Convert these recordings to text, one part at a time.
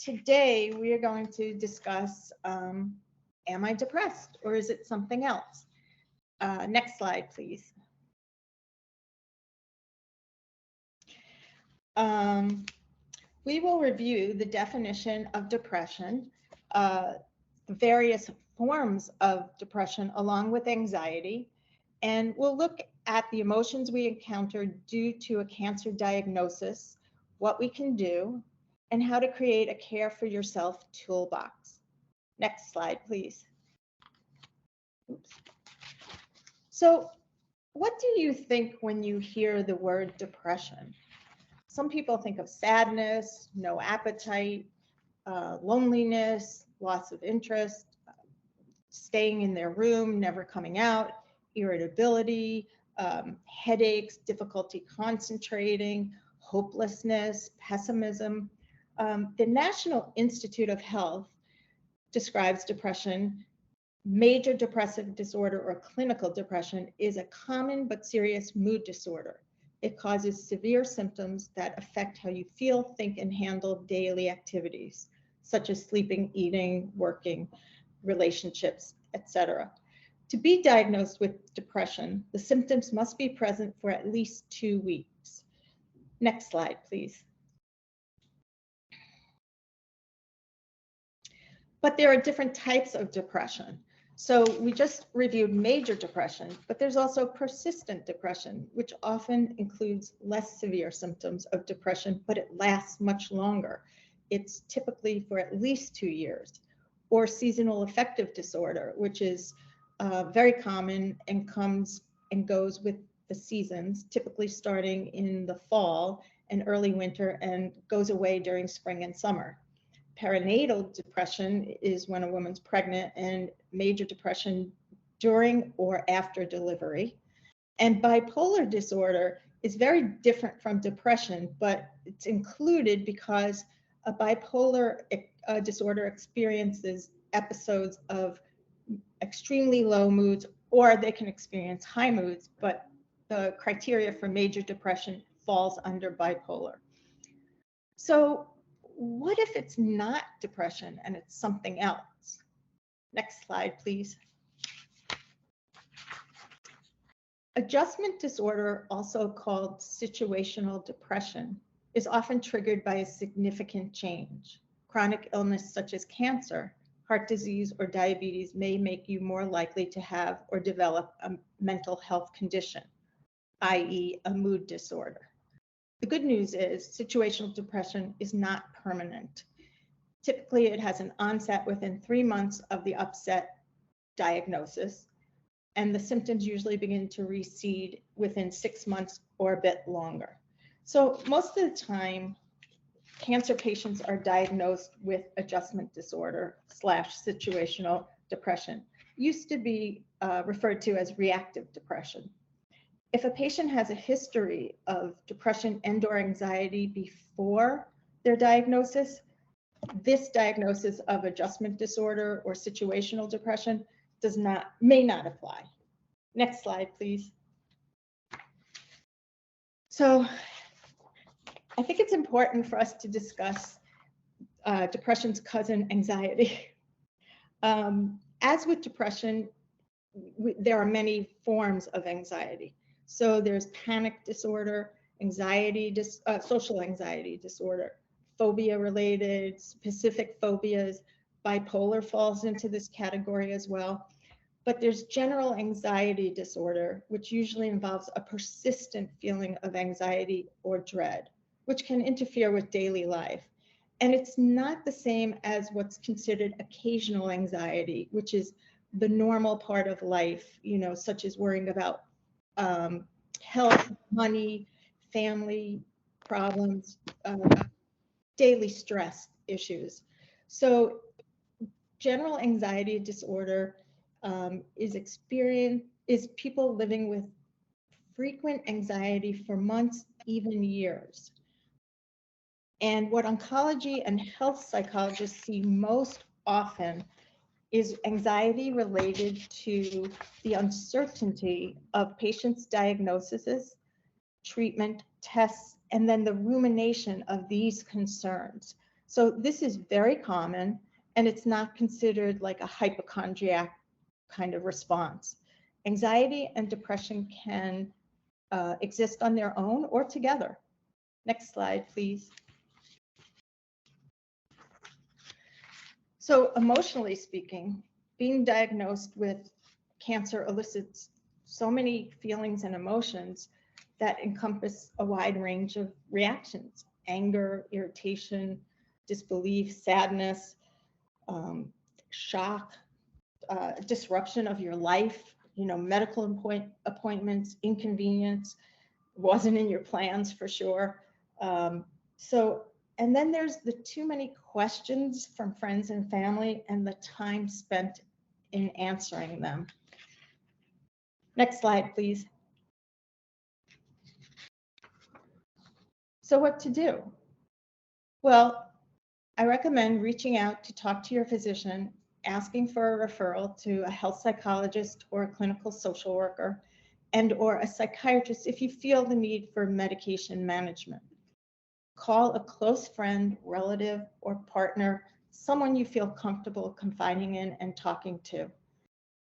today we are going to discuss, am I depressed or is it something else? Next slide, please. We will review the definition of depression, the various forms of depression along with anxiety, and we'll look at the emotions we encounter due to a cancer diagnosis, what we can do, and how to create a care for yourself toolbox. Next slide, please. Oops. So, what do you think when you hear the word depression? Some people think of sadness, no appetite, loneliness, loss of interest, staying in their room, never coming out, irritability, headaches, difficulty concentrating, hopelessness, pessimism. The National Institute of Health describes depression. Major depressive disorder or clinical depression is a common but serious mood disorder. It causes severe symptoms that affect how you feel, think, and handle daily activities, such as sleeping, eating, working, relationships, etc. To be diagnosed with depression, the symptoms must be present for at least 2 weeks. Next slide, please. But there are different types of depression. So we just reviewed major depression, but there's also persistent depression, which often includes less severe symptoms of depression, but it lasts much longer. It's typically for at least 2 years. Or seasonal affective disorder, which is very common and comes and goes with the seasons, typically starting in the fall and early winter and goes away during spring and summer. Perinatal depression is when a woman's pregnant, and major depression during or after delivery. And bipolar disorder is very different from depression, but it's included because a bipolar disorder experiences episodes of extremely low moods, or they can experience high moods, but the criteria for major depression falls under bipolar. So what if it's not depression and it's something else? Next slide, please. Adjustment disorder, also called situational depression, is often triggered by a significant change. Chronic illness such as cancer, heart disease, or diabetes may make you more likely to have or develop a mental health condition, i.e., a mood disorder. The good news is situational depression is not permanent. Typically, it has an onset within 3 months of the upset diagnosis, and the symptoms usually begin to recede within 6 months or a bit longer. So most of the time, cancer patients are diagnosed with adjustment disorder / situational depression. Used to be referred to as reactive depression. If a patient has a history of depression and/or anxiety before their diagnosis, this diagnosis of adjustment disorder or situational depression may not apply. Next slide, please. So I think it's important for us to discuss depression's cousin, anxiety. As with depression, there are many forms of anxiety. So there's panic disorder, anxiety, social anxiety disorder, phobia-related, specific phobias. Bipolar falls into this category as well. But there's general anxiety disorder, which usually involves a persistent feeling of anxiety or dread, which can interfere with daily life. And it's not the same as what's considered occasional anxiety, which is the normal part of life, such as worrying about health, money, family problems, daily stress issues. So general anxiety disorder is people living with frequent anxiety for months, even years. And what oncology and health psychologists see most often is anxiety related to the uncertainty of patients' diagnoses, treatment, tests, and then the rumination of these concerns. So this is very common, and it's not considered like a hypochondriac kind of response. Anxiety and depression can exist on their own or together. Next slide, please. So emotionally speaking, being diagnosed with cancer elicits so many feelings and emotions that encompass a wide range of reactions: anger, irritation, disbelief, sadness, shock, disruption of your life, medical appointments, inconvenience, wasn't in your plans for sure. And then there's the too many questions from friends and family and the time spent in answering them. Next slide, please. So what to do? Well, I recommend reaching out to talk to your physician, asking for a referral to a health psychologist or a clinical social worker, and or a psychiatrist if you feel the need for medication management. Call a close friend, relative, or partner, someone you feel comfortable confiding in and talking to.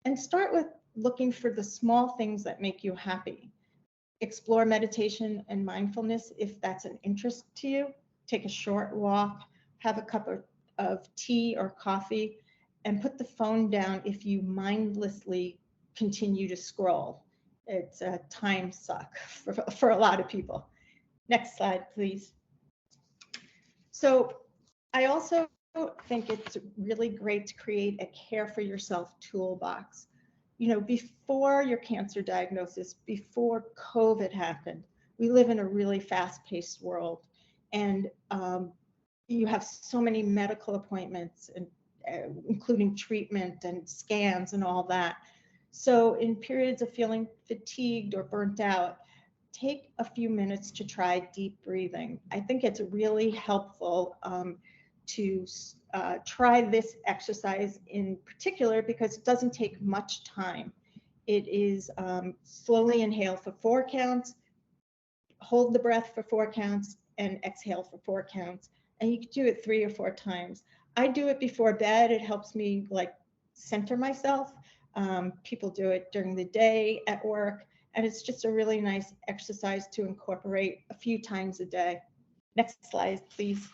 And start with looking for the small things that make you happy. Explore meditation and mindfulness if that's an interest to you. Take a short walk, have a cup of tea or coffee, and put the phone down if you mindlessly continue to scroll. It's a time suck for a lot of people. Next slide, please. So I also think it's really great to create a Care for Yourself toolbox. Before your cancer diagnosis, before COVID happened, we live in a really fast-paced world, and you have so many medical appointments, and including treatment and scans and all that. So in periods of feeling fatigued or burnt out, take a few minutes to try deep breathing. I think it's really helpful to try this exercise in particular because it doesn't take much time. It is slowly inhale for 4 counts, hold the breath for 4 counts, and exhale for 4 counts. And you can do it 3 or 4 times. I do it before bed. It helps me center myself. People do it during the day at work. And it's just a really nice exercise to incorporate a few times a day. Next slide, please.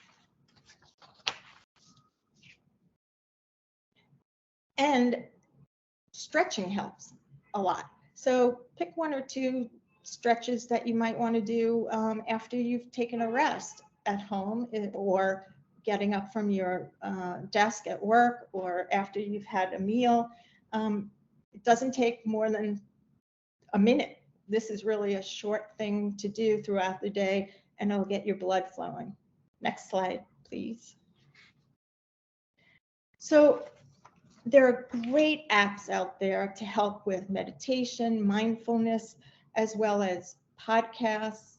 And stretching helps a lot. So pick 1 or 2 stretches that you might want to do after you've taken a rest at home, or getting up from your desk at work, or after you've had a meal. It doesn't take more than a minute. This is really a short thing to do throughout the day, and it'll get your blood flowing. Next slide, please. So there are great apps out there to help with meditation, mindfulness, as well as podcasts,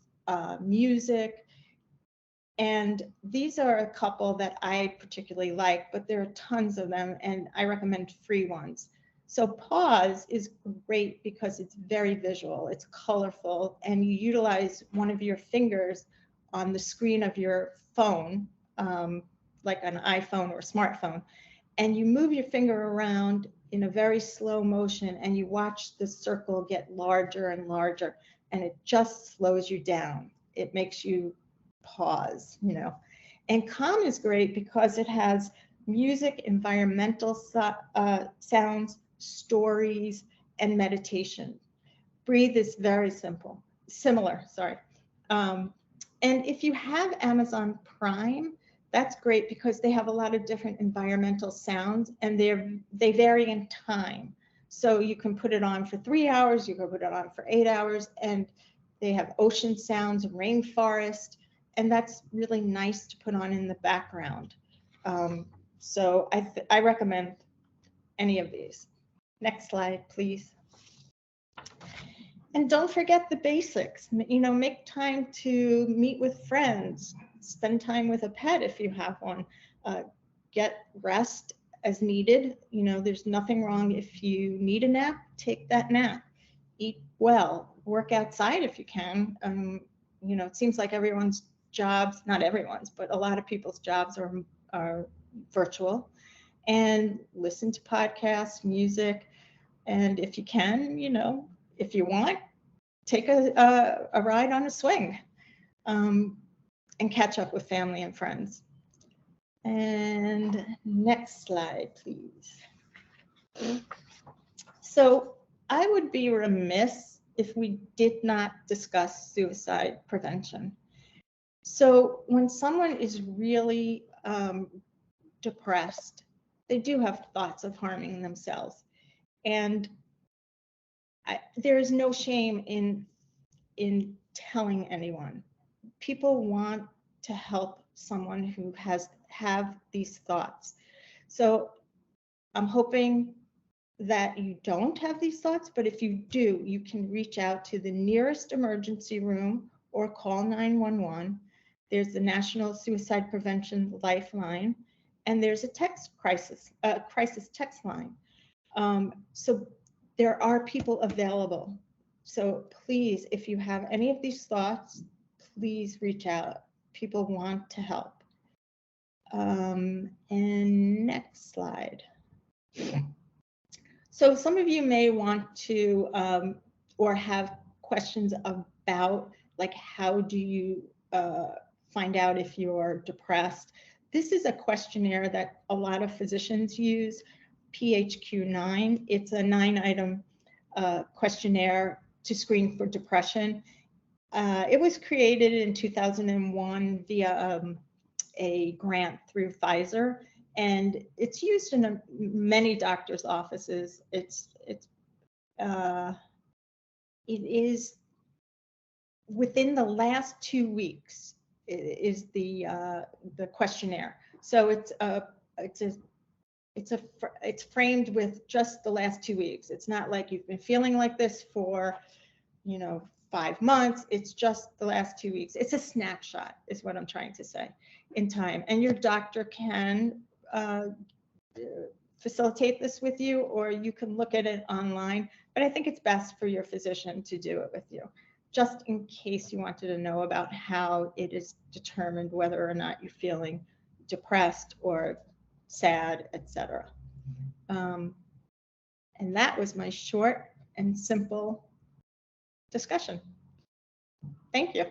music. And these are a couple that I particularly like, but there are tons of them, and I recommend free ones. So Pause is great because it's very visual, it's colorful, and you utilize one of your fingers on the screen of your phone, like an iPhone or smartphone, and you move your finger around in a very slow motion, and you watch the circle get larger and larger, and it just slows you down. It makes you pause, And Calm is great because it has music, environmental sounds, stories, and meditation. Breathe is very similar. And if you have Amazon Prime, that's great because they have a lot of different environmental sounds, and they vary in time. So you can put it on for 3 hours, you can put it on for 8 hours, and they have ocean sounds, rainforest, and that's really nice to put on in the background. So I recommend any of these. Next slide, please. And don't forget the basics. Make time to meet with friends, spend time with a pet if you have one, get rest as needed. There's nothing wrong if you need a nap, take that nap. Eat well, work outside if you can. It seems like everyone's jobs, not everyone's, but a lot of people's jobs are virtual, and listen to podcasts, music, and if you can, if you want, take a ride on a swing, and catch up with family and friends. And next slide, please. So I would be remiss if we did not discuss suicide prevention. So when someone is really depressed, they do have thoughts of harming themselves. And there is no shame in telling anyone. People want to help someone who have these thoughts. So I'm hoping that you don't have these thoughts, but if you do, you can reach out to the nearest emergency room or call 911. There's the National Suicide Prevention Lifeline, and there's a crisis text line. So there are people available. So please, if you have any of these thoughts, please reach out. People want to help. And next slide. So some of you may want to or have questions about, like, how do you find out if you're depressed? This is a questionnaire that a lot of physicians use, PHQ-9. It's a 9-item questionnaire to screen for depression. It was created in 2001 via a grant through Pfizer, and it's used in many doctors' offices. It is within the last 2 weeks is the questionnaire. So it's framed with just the last 2 weeks. It's not like you've been feeling like this for 5 months. It's just the last 2 weeks. It's a snapshot, is what I'm trying to say, in time. And your doctor can facilitate this with you, or you can look at it online. But I think it's best for your physician to do it with you, just in case you wanted to know about how it is determined whether or not you're feeling depressed or sad, etc. And that was my short and simple discussion. Thank you.